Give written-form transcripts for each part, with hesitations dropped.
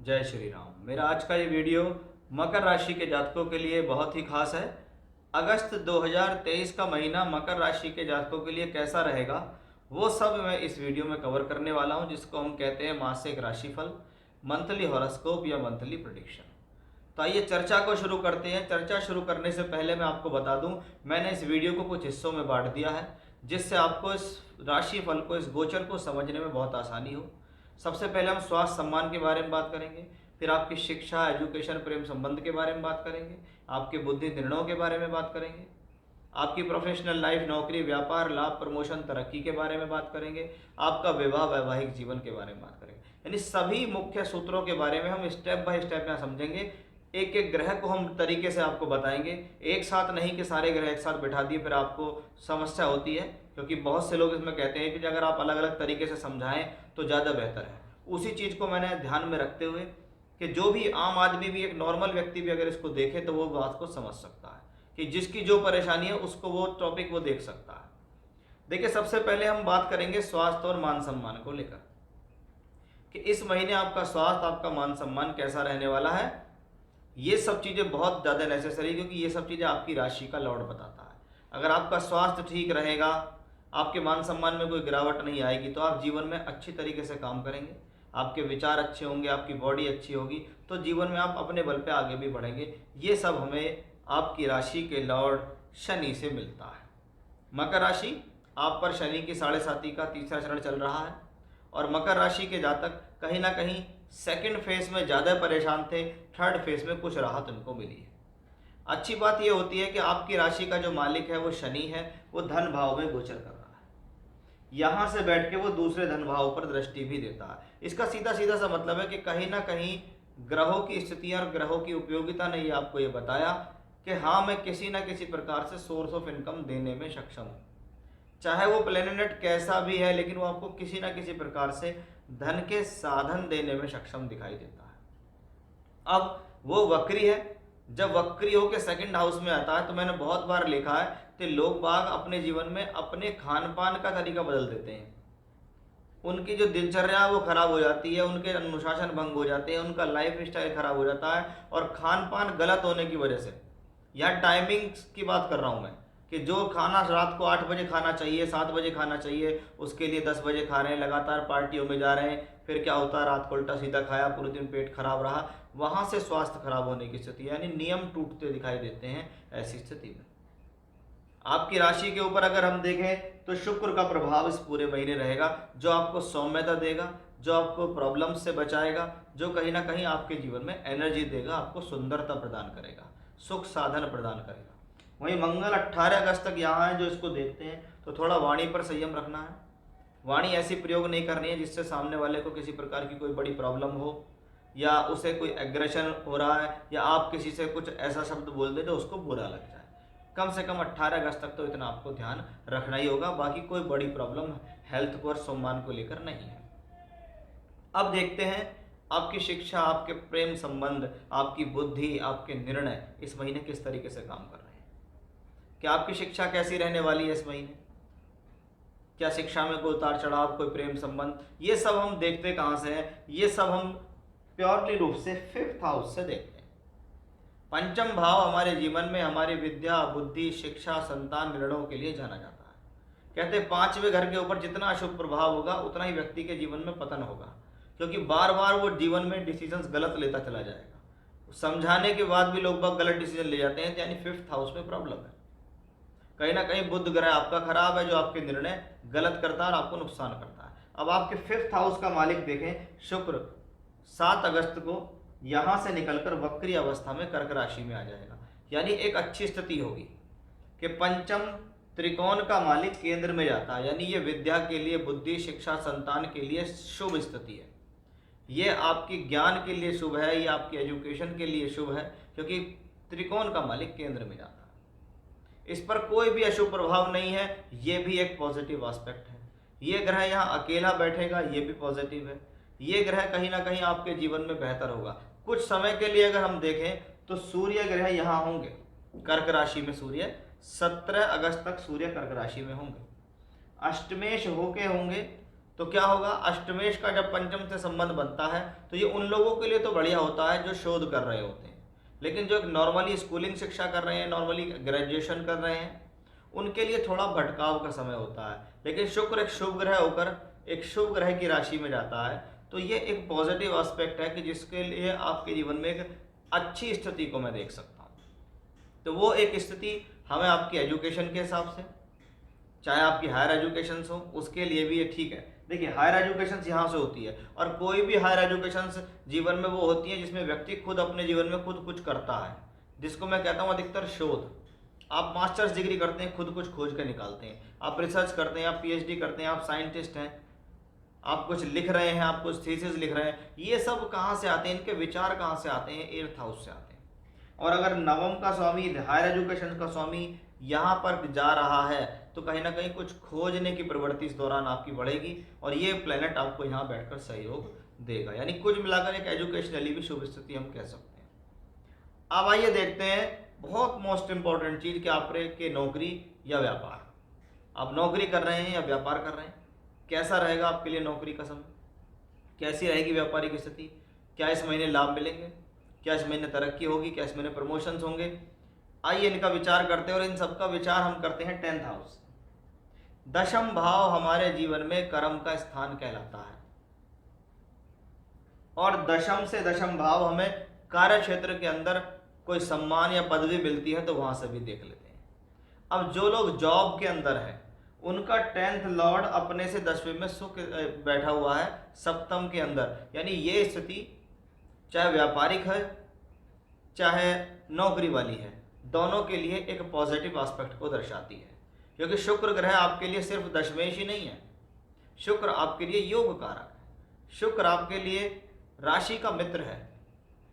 जय श्री राम। मेरा आज का ये वीडियो मकर राशि के जातकों के लिए बहुत ही खास है। अगस्त 2023 का महीना मकर राशि के जातकों के लिए कैसा रहेगा वो सब मैं इस वीडियो में कवर करने वाला हूं, जिसको हम कहते हैं मासिक राशिफल, मंथली हॉरोस्कोप या मंथली प्रेडिक्शन। तो आइए चर्चा को शुरू करते हैं। चर्चा शुरू करने से पहले मैं आपको बता दूं, मैंने इस वीडियो को कुछ हिस्सों में बांट दिया है, जिससे आपको इस राशिफल को, इस गोचर को समझने में बहुत आसानी हो। सबसे पहले हम स्वास्थ्य सम्मान के बारे में बात करेंगे, फिर आपकी शिक्षा, एजुकेशन, प्रेम संबंध के बारे में बात करेंगे, आपके बुद्धि निर्णयों के बारे में बात करेंगे, आपकी प्रोफेशनल लाइफ, नौकरी, व्यापार, लाभ, प्रमोशन, तरक्की के बारे में बात करेंगे, आपका विवाह, वैवाहिक जीवन के बारे में बात करेंगे। यानी सभी मुख्य सूत्रों के बारे में हम स्टेप बाय स्टेप यहाँ समझेंगे। एक एक ग्रह को हम तरीके से आपको बताएंगे, एक साथ नहीं कि सारे ग्रह एक साथ बैठा दिए फिर आपको समस्या होती है, क्योंकि बहुत से लोग इसमें कहते हैं कि अगर आप अलग अलग तरीके से समझाएं तो ज़्यादा बेहतर है। उसी चीज़ को मैंने ध्यान में रखते हुए कि जो भी आम आदमी भी, एक नॉर्मल व्यक्ति भी अगर इसको देखे तो वो बात को समझ सकता है, कि जिसकी जो परेशानी है उसको वो टॉपिक वो देख सकता है। देखिए, सबसे पहले हम बात करेंगे स्वास्थ्य और मान सम्मान को लेकर, कि इस महीने आपका स्वास्थ्य, आपका मान सम्मान कैसा रहने वाला है। ये सब चीज़ें बहुत ज़्यादा नेसेसरी, क्योंकि ये सब चीज़ें आपकी राशि का लॉर्ड बताता है। अगर आपका स्वास्थ्य ठीक रहेगा, आपके मान सम्मान में कोई गिरावट नहीं आएगी, तो आप जीवन में अच्छी तरीके से काम करेंगे, आपके विचार अच्छे होंगे, आपकी बॉडी अच्छी होगी, तो जीवन में आप अपने बल पे आगे भी बढ़ेंगे। ये सब हमें आपकी राशि के लॉर्ड शनि से मिलता है। मकर राशि, आप पर शनि की 7.5 का तीसरा चरण चल रहा है, और मकर राशि के जातक कहीं ना कहीं सेकंड फेज में ज़्यादा परेशान थे, थर्ड फेज में कुछ राहत उनको मिली है। अच्छी बात यह होती है कि आपकी राशि का जो मालिक है वो शनि है, वो धन भाव में गोचर कर रहा है। यहाँ से बैठ के वो दूसरे धन भाव पर दृष्टि भी देता है। इसका सीधा सीधा सा मतलब है कि कहीं ना कहीं ग्रहों की स्थिति और ग्रहों की उपयोगिता ने ये आपको ये बताया कि हाँ, मैं किसी ना किसी प्रकार से सोर्स ऑफ इनकम देने में सक्षम हूँ। चाहे वो प्लेनेट कैसा भी है, लेकिन वो आपको किसी ना किसी प्रकार से धन के साधन देने में सक्षम दिखाई देता है। अब वो वक्री है, जब वक्री हो के सेकंड हाउस में आता है, तो मैंने बहुत बार लिखा है कि लोग बाग अपने जीवन में अपने खान पान का तरीका बदल देते हैं। उनकी जो दिनचर्या है वो खराब हो जाती है, उनके अनुशासन भंग हो जाते हैं, उनका लाइफ स्टाइल खराब हो जाता है, और खान पान गलत होने की वजह से, यहाँ टाइमिंग्स की बात कर रहा हूँ मैं, कि जो खाना रात को 8 बजे खाना चाहिए, 7 बजे खाना चाहिए, उसके लिए 10 बजे खा रहे हैं, लगातार पार्टियों में जा रहे हैं, फिर क्या होता है, रात को उल्टा सीधा खाया, पूरे दिन पेट खराब रहा, वहाँ से स्वास्थ्य खराब होने की स्थिति, यानी नियम टूटते दिखाई देते हैं। ऐसी स्थिति में आपकी राशि के ऊपर अगर हम देखें तो शुक्र का प्रभाव इस पूरे महीने रहेगा, जो आपको सौम्यता देगा, जो आपको प्रॉब्लम से बचाएगा, जो कहीं ना कहीं आपके जीवन में एनर्जी देगा, आपको सुंदरता प्रदान करेगा, सुख साधन प्रदान करेगा। वहीं मंगल 18 अगस्त तक यहाँ है, जो इसको देखते हैं तो थोड़ा वाणी पर संयम रखना है। वाणी ऐसी प्रयोग नहीं करनी है जिससे सामने वाले को किसी प्रकार की कोई बड़ी प्रॉब्लम हो, या उसे कोई एग्रेशन हो रहा है, या आप किसी से कुछ ऐसा शब्द बोल दे तो उसको बुरा लग जाए। कम से कम 18 अगस्त तक तो इतना आपको ध्यान रखना ही होगा। बाकी कोई बड़ी प्रॉब्लम हेल्थ को और सम्मान को लेकर नहीं है। अब देखते हैं आपकी शिक्षा, आपके प्रेम संबंध, आपकी बुद्धि, आपके निर्णय इस महीने किस तरीके से काम कर रहे हैं। क्या आपकी शिक्षा कैसी रहने वाली है इस महीने, क्या शिक्षा में कोई उतार चढ़ाव, कोई प्रेम संबंध, ये सब हम देखते कहाँ से हैं, ये सब हम प्योरली रूप से 5th हाउस से देखते हैं। पंचम भाव हमारे जीवन में हमारी विद्या, बुद्धि, शिक्षा, संतान, निर्णयों के लिए जाना जाता है। कहते हैं 5वें घर के ऊपर जितना अशुभ प्रभाव होगा उतना ही व्यक्ति के जीवन में पतन होगा, क्योंकि बार बार वो जीवन में डिसीजंस गलत लेता चला जाएगा। समझाने के बाद भी लोग बहुत गलत डिसीजन ले जाते हैं, यानी 5th हाउस में प्रॉब्लम है। कहीं ना कहीं बुध ग्रह आपका खराब है, जो आपके निर्णय गलत करता है और आपको नुकसान करता है। अब आपके 5th हाउस का मालिक देखें, शुक्र 7 अगस्त को यहाँ से निकलकर वक्री अवस्था में कर्क राशि में आ जाएगा। यानी एक अच्छी स्थिति होगी कि पंचम त्रिकोण का मालिक केंद्र में जाता है, यानी ये विद्या के लिए, बुद्धि, शिक्षा, संतान के लिए शुभ स्थिति है। ये आपकी ज्ञान के लिए शुभ है, ये आपकी एजुकेशन के लिए शुभ है, क्योंकि त्रिकोण का मालिक केंद्र में जाता है। इस पर कोई भी अशुभ प्रभाव नहीं है, ये भी एक पॉजिटिव एस्पेक्ट है। ये ग्रह यहाँ अकेला बैठेगा, ये भी पॉजिटिव है। ये ग्रह कहीं ना कहीं आपके जीवन में बेहतर होगा। कुछ समय के लिए अगर हम देखें तो सूर्य ग्रह यहाँ होंगे कर्क राशि में। सूर्य 17 अगस्त तक सूर्य कर्क राशि में होंगे, अष्टमेश होके होंगे, तो क्या होगा, अष्टमेश का जब पंचम से संबंध बनता है तो ये उन लोगों के लिए तो बढ़िया होता है जो शोध कर रहे होते हैं, लेकिन जो नॉर्मली स्कूलिंग शिक्षा कर रहे हैं, नॉर्मली ग्रेजुएशन कर रहे हैं, उनके लिए थोड़ा भटकाव का समय होता है। लेकिन शुक्र एक शुभ ग्रह होकर एक शुभ ग्रह की राशि में जाता है, तो ये एक पॉजिटिव एस्पेक्ट है कि जिसके लिए आपके जीवन में एक अच्छी स्थिति को मैं देख सकता हूँ। तो वो एक स्थिति हमें आपकी एजुकेशन के हिसाब से, चाहे आपकी हायर एजुकेशन हो, उसके लिए भी ये ठीक है। देखिए हायर एजुकेशन यहाँ से होती है, और कोई भी हायर एजुकेशन जीवन में वो होती है जिसमें व्यक्ति खुद अपने जीवन में खुद कुछ करता है, जिसको मैं कहता हूँ अधिकतर शोध। आप मास्टर्स डिग्री करते हैं, खुद कुछ खोज कर निकालते हैं, आप रिसर्च करते हैं, आप पीएचडी करते हैं, आप साइंटिस्ट हैं, आप कुछ लिख रहे हैं, आप कुछ थीसिस लिख रहे हैं। ये सब कहाँ से आते हैं, इनके विचार कहाँ से आते हैं, 8th हाउस से आते हैं। और अगर नवम का स्वामी, हायर एजुकेशन का स्वामी यहाँ पर जा रहा है तो कहीं ना कहीं कुछ खोजने की प्रवृत्ति इस दौरान आपकी बढ़ेगी, और ये प्लेनेट आपको यहाँ बैठकर सहयोग देगा। यानी कुल मिलाकर एक एजुकेशनली भी शुभ स्थिति हम कह सकते हैं। अब आइए देखते हैं बहुत मोस्ट इंपॉर्टेंट चीज़ कि आपके नौकरी या व्यापार, आप नौकरी कर रहे हैं या व्यापार कर रहे हैं, कैसा रहेगा आपके लिए नौकरी का समय, कैसी रहेगी व्यापारिक स्थिति, क्या इस महीने लाभ मिलेंगे, क्या इस महीने तरक्की होगी, क्या इस महीने प्रमोशंस होंगे। आइए इनका विचार करते हैं, और इन सबका विचार हम करते हैं 10th हाउस। दशम भाव हमारे जीवन में कर्म का स्थान कहलाता है, और दशम से दशम भाव हमें कार्य क्षेत्र के अंदर कोई सम्मान या पदवी मिलती है तो वहां से भी देख लेते हैं। अब जो लोग जॉब के अंदर है उनका 10th लॉर्ड अपने से 10वें में सुख बैठा हुआ है सप्तम के अंदर, यानी ये स्थिति चाहे व्यापारिक है चाहे नौकरी वाली है, दोनों के लिए एक पॉजिटिव एस्पेक्ट को दर्शाती है। क्योंकि शुक्र ग्रह आपके लिए सिर्फ दशमेश ही नहीं है, शुक्र आपके लिए योग कारक है, शुक्र आपके लिए राशि का मित्र है,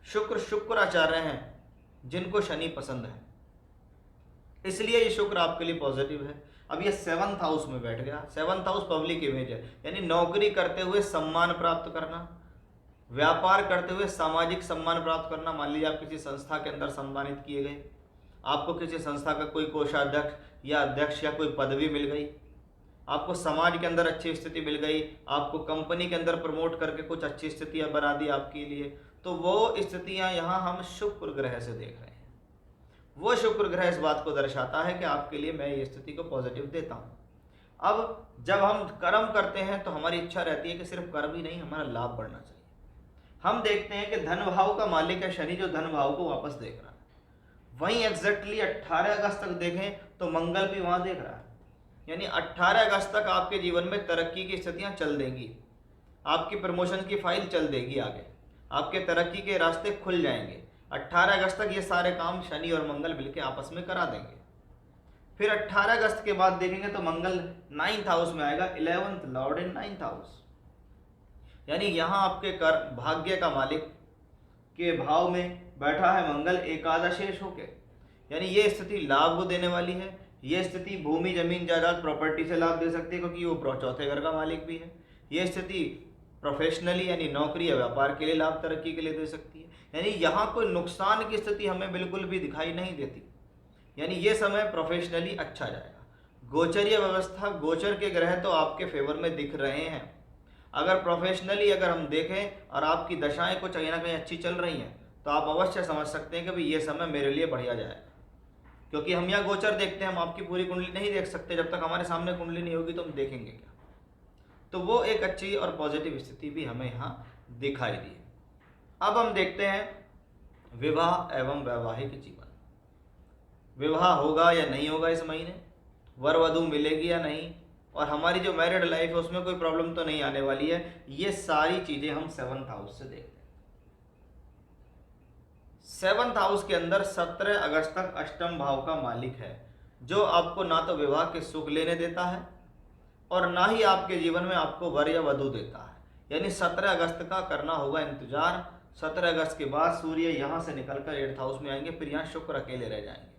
शुक्राचार्य हैं जिनको शनि पसंद है, इसलिए ये शुक्र आपके लिए पॉजिटिव है। अब ये 7th हाउस में बैठ गया। 7th हाउस पब्लिक इमेज है, यानी नौकरी करते हुए सम्मान प्राप्त करना, व्यापार करते हुए सामाजिक सम्मान प्राप्त करना। मान लीजिए आप किसी संस्था के अंदर सम्मानित किए गए, आपको किसी संस्था का कोई कोषाध्यक्ष या अध्यक्ष या कोई पदवी मिल गई, आपको समाज के अंदर अच्छी स्थिति मिल गई, आपको कंपनी के अंदर प्रमोट करके कुछ अच्छी स्थितियां बना दी आपके लिए, तो वो स्थितियां यहाँ हम शुक्र ग्रह से देख रहे हैं। वो शुक्र ग्रह इस बात को दर्शाता है कि आपके लिए मैं ये स्थिति को पॉजिटिव देता हूँ। अब जब हम कर्म करते हैं तो हमारी इच्छा रहती है कि सिर्फ कर्म ही नहीं, हमारा लाभ बढ़ना चाहिए। हम देखते हैं कि धन भाव का मालिक है शनि, जो धन भाव को वापस देख रहा है। वहीं एग्जैक्टली 18 अगस्त तक देखें तो मंगल भी वहां देख रहा है, यानी 18 अगस्त तक आपके जीवन में तरक्की की स्थितियां चल देंगी, आपकी प्रमोशन की फाइल चल देगी आगे, आपके तरक्की के रास्ते खुल जाएंगे। 18 अगस्त तक ये सारे काम शनि और मंगल मिलकर आपस में करा देंगे। फिर 18 अगस्त के बाद देखेंगे तो मंगल 9th हाउस में आएगा, 11th लॉर्ड इन 9th हाउस, यानी यहाँ आपके भाग्य का मालिक के भाव में बैठा है मंगल एकादशेष होके, यानी ये स्थिति लाभ को देने वाली है। ये स्थिति भूमि जमीन जायदाद प्रॉपर्टी से लाभ दे सकती है, क्योंकि वो चौथे घर का मालिक भी है। ये स्थिति प्रोफेशनली यानी नौकरी या व्यापार के लिए लाभ तरक्की के लिए दे सकती है, यानी यहाँ कोई नुकसान की स्थिति हमें बिल्कुल भी दिखाई नहीं देती, यानी ये समय प्रोफेशनली अच्छा जाएगा। गोचरीय व्यवस्था, गोचर के ग्रह तो आपके फेवर में दिख रहे हैं। अगर प्रोफेशनली अगर हम देखें और आपकी दशाएं कुछ कहीं ना कहीं अच्छी चल रही हैं तो आप अवश्य समझ सकते हैं कि भाई ये समय मेरे लिए बढ़िया जाएगा। क्योंकि हम यहाँ गोचर देखते हैं, हम आपकी पूरी कुंडली नहीं देख सकते, जब तक हमारे सामने कुंडली नहीं होगी तो हम देखेंगे क्या। तो वो एक अच्छी और पॉजिटिव स्थिति भी हमें यहाँ दिखाई दी। अब हम देखते हैं विवाह एवं वैवाहिक जीवन। विवाह होगा या नहीं होगा इस महीने, वर वधू मिलेगी या नहीं, और हमारी जो मैरिड लाइफ है उसमें कोई प्रॉब्लम तो नहीं आने वाली है। ये सारी चीजें हम 7th हाउस से देखते हैं। 7th हाउस के अंदर 17 अगस्त तक अष्टम भाव का मालिक है, जो आपको ना तो विवाह के सुख लेने देता है और ना ही आपके जीवन में आपको वर या वधू देता है। यानी 17 अगस्त का करना होगा इंतजार। 17 अगस्त के बाद सूर्य यहाँ से निकलकर 8th हाउस में आएंगे, फिर यहाँ शुक्र अकेले रह जाएंगे।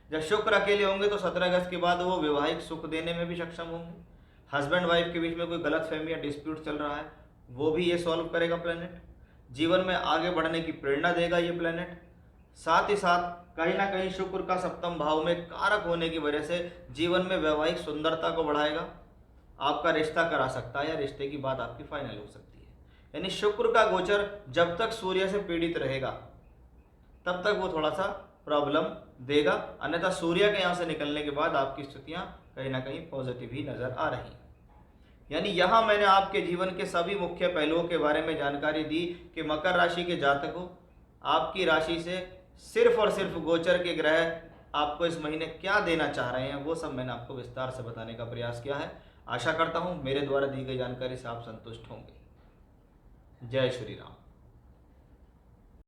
जब शुक्र अकेले होंगे तो 17 अगस्त के बाद वो वैवाहिक सुख देने में भी सक्षम होंगे। हस्बैंड वाइफ के बीच में कोई गलत फहमी या डिस्प्यूट चल रहा है वो भी ये सॉल्व करेगा प्लेनेट। जीवन में आगे बढ़ने की प्रेरणा देगा ये प्लेनेट। साथ ही साथ कहीं ना कहीं शुक्र का सप्तम भाव में कारक होने की वजह से जीवन में वैवाहिक सुंदरता को बढ़ाएगा। आपका रिश्ता करा सकता है या रिश्ते की बात आपकी फाइनल हो सकती है। यानी शुक्र का गोचर जब तक सूर्य से पीड़ित रहेगा तब तक वो थोड़ा सा प्रॉब्लम देगा, अन्यथा सूर्य के यहाँ से निकलने के बाद आपकी स्थितियाँ कहीं ना कहीं पॉजिटिव ही नज़र आ रही हैं। यानी यहाँ मैंने आपके जीवन के सभी मुख्य पहलुओं के बारे में जानकारी दी कि मकर राशि के जातकों, आपकी राशि से सिर्फ और सिर्फ गोचर के ग्रह आपको इस महीने क्या देना चाह रहे हैं, वो सब मैंने आपको विस्तार से बताने का प्रयास किया है। आशा करता हूँ मेरे द्वारा दी गई जानकारी से आप संतुष्ट होंगे। जय श्री राम।